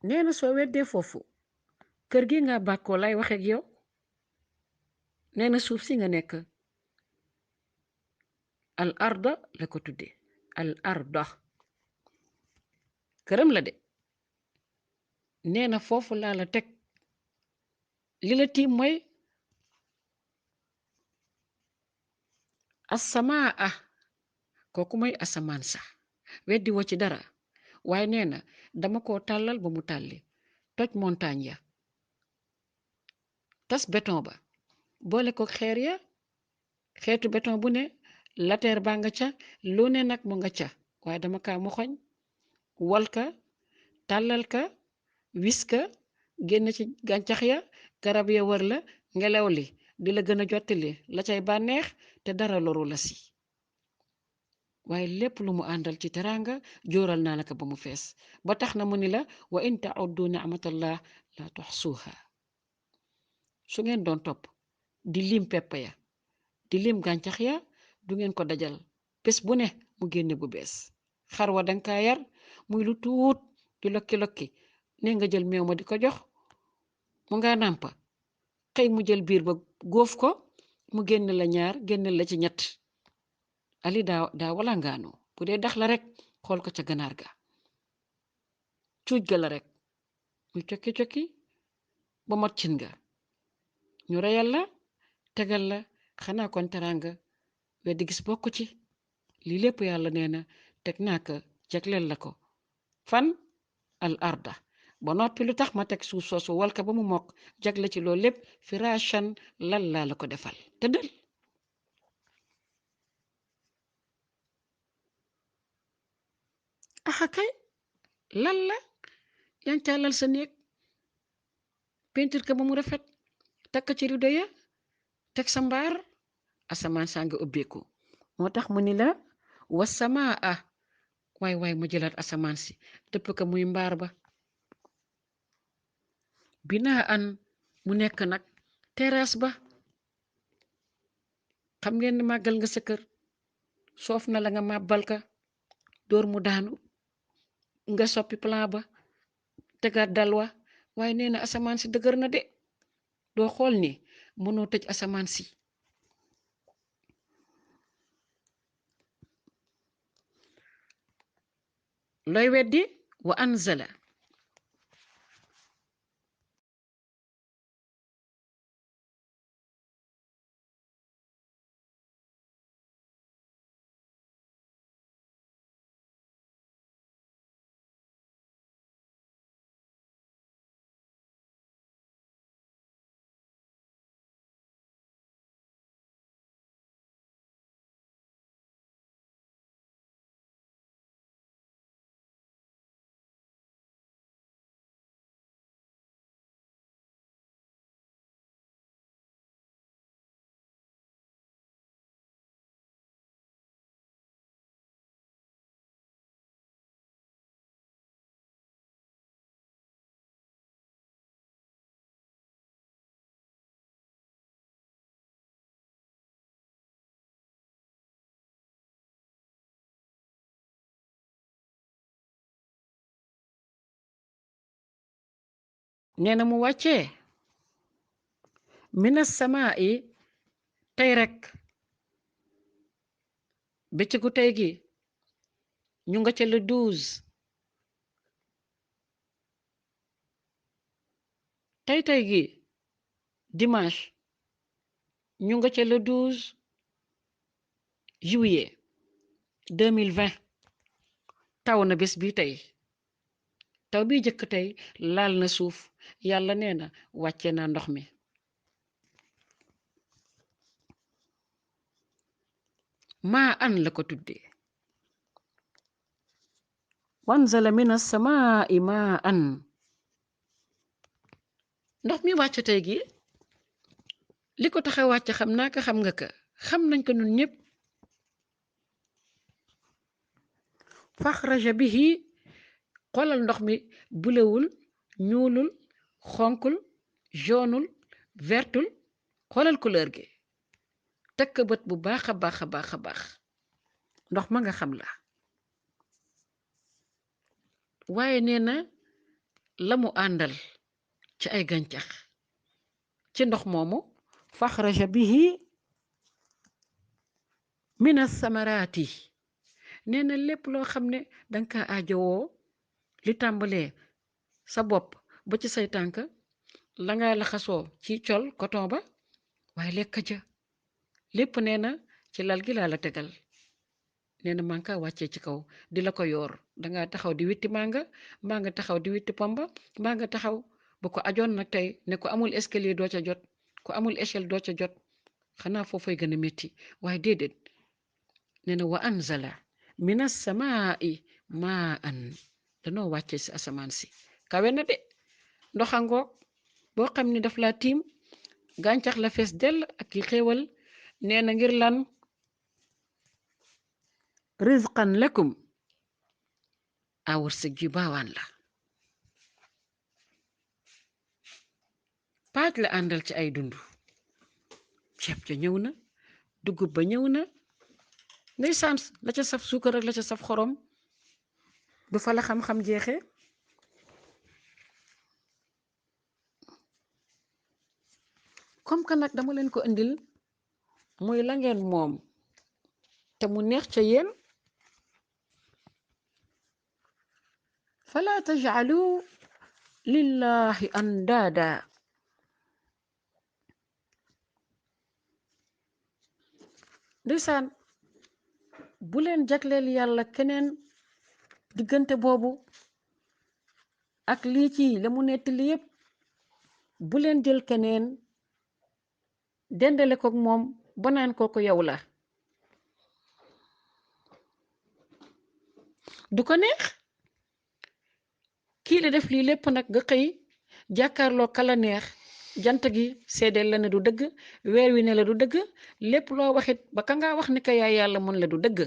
nee na soo weddee foofu kër gi nga bàkkoo lay wax ak yow nee na suuf si nga nekk al arda la ko tudde al arda këram la de nee na foofu laa la teg li la tiim mooy asamaa kooku mooy asamaan sax weddi woo ci dara waaye nee na dama koo tàllal ba mu tàlli toj montagne ya tas béton ba boole ko xeer ya xeetu béton bu ne lateer baa nga ca lu ne nag mu nga ca waaye dama kaa moxoñ wal ka tàllal ka wis ka génn ci gàncax ya garab ya wër la ngelaw li di la gën a jottali la cay bànneex te dara loru la si waaye lépp lu mu àndal ci teraanga jóoral naa la ko ba mu fees ba tax na mu ni la wa in ta'uddu ni'matallah la tuhsuha su ngeen doon topp di lim pepp ya di lim gàncax ya du ngeen ko dajal bés bu ne mu génne bu bees xar wa danga kaa yar muy lu tuut di lokki-lokki ne nga jël meew ma di ko jox mu nga nàmpa xëy mu jël biir ba góof ko mu génn la ñaar génn la ci ñett ali daa wala ngaanu bu dee dax la rek xool ko ca ganaar ga cuuj ga la rek muy cokki-cokki ba mot cin nga ñu reyal la tegal la xanaa kon teraanga weddi gis bokk ci lii lépp yàlla nee na teg naa ko jagleel la ko fan al arda ba noppi lu tax ma teg suuf soosu wal ka ba mu mokk jagle ci loolu lépp firashan lal laa la ko defal tëddal axa kay lal la yaa ngi càllal sa néeg pentir ka ba mu rafet takk ci rido ya teg sa mbaar asamaan saa nga ubbeeku moo tax mu ni la wasamaa waay waay ma jëlaat asamaan si dëpp ko muy mbaar ba binaa an mu nekk nag terrasse ba xam ngeen ni màggal nga sa kër soof na la nga màbbal ka dóor mu daanu nga soppi plan ba tegaat dalwa waaye nee na asamaan si dëgër na de doo xool ni mënoo tëj asamaan si looy weddi wa anzala nee na mu wàccee minas samaa yi tey rek bëccëgu tey gi ñu nga ca le 12 tey gi dimanche ñu nga ca le 12 juillet 2020 taw na bés bi tey taw bi jëkk tey laal na suuf yàlla nee na wàcce na ndox mi maa an la ko tuddee wanzala min as-samaa'i maa an ndox mi wàcc tey gi li ko tax a wàcc xam naa ko xam nga ko xam nañ ko ñun ñëpp faxraja bihi xoolal ndox mi bulewul ñuulul xonkul jaunul vertul xoolal couleur gi tekk bët bu baax a baax a baax a baax ndox ma nga xam la waaye nee na la mu àndal ci ay gàncax ci ndox moomu faxraja bihi min as-samaraati nee na lépp loo xam ne danga kaa aajowoo li tàmbalee sa bopp ba ci say tànk la nga laxasoo ci col coton ba waaye lekk ja lépp nee na ci lal gi laa la tegal nee na maa ngi kaa wàccee ci kaw di la ko yoor danga taxaw di witti mànga mbaa nga taxaw di witti pomba mbaa nga taxaw ba ko ajoon nag tey ne ko amul escalier doo ca jot ko amul échelle doo ca jot xanaa foofay gën a métti waaye déedéet nee na wa anzala mina samaa'i maa an danoo wàccee si asamaan si kawe na de ndoxangoog boo xam ni daf laa tiim gàncax la fees dell ak yi xéewal nee na ngir lan rizqan lakum a wërsëg ji baawaan la paaj la àndal ci ay dund ceeb ca ñëw na dugub ba ñëw na ndeysaan la ca saf suukar ak la ca saf xorom du fa la xam-xam jeexe comme que nag dama leen ko indil muy la ngeen moom te mu neex ca yéen fala taj'alu lillahi andaada ndeysaan bu leen jagleel yàlla keneen diggante boobu ak lii ci la mu nettali yépp bu leen jël keneen dendale kook moom ba naan kooku yow la du ko neex kii la def lii lépp nag nga xëy jàkkaarloo kala neex jant gi seedeel la ne du dëgg weer wi ne la du dëgg lépp loo waxit ba ka nga wax ni ka yaay yàlla mën la du dëgg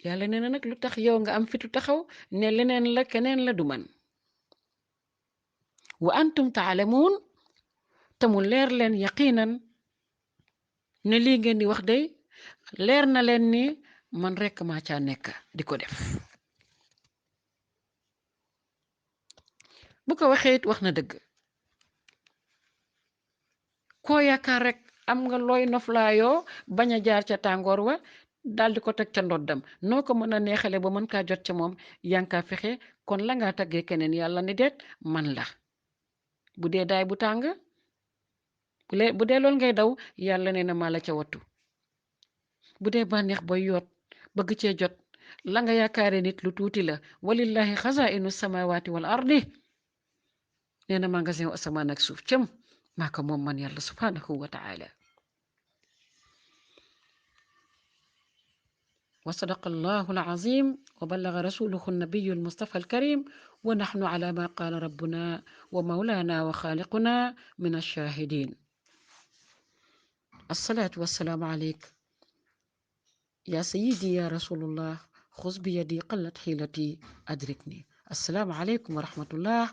yàlla nee na nag lu tax yow nga am fitu taxaw ne leneen la keneen la du man wa antum taalamuun te mu leer leen yaqiinan ne lii ngeen di wax day leer na leen ni man rekk maa caa nekk di ko def bu ko waxee it wax na dëgg koo yaakaar rek am nga looy noflaayoo bañ a jaar ca tàngoor wa dal di ko teg ca ndoddam noo ko mën a neexale ba mën kaa jot ca moom yaa ngi kaa fexe kon la ngaa taggee keneen yàlla ne deet man la bu dee daay bu tàng bu dee lool ngay daw yàlla nee na maa la ca wattu bu dee bànneex boy yoot bëgg cee jot la nga yaakaare nit lu tuuti la walillahi xazaa'inu samawati wal ardi nee na magasin wu asamaan ak suuf cëm maa ko moom man yàlla subhanahu wa ta'ala وصدق الله العظيم وبلغ رسوله النبي المصطفى الكريم ونحن على ما قال ربنا ومولانا وخالقنا من الشاهدين الصلاة والسلام عليك يا سيدي يا رسول الله خذ بيدي قلت حيلتي أدركني السلام عليكم ورحمة الله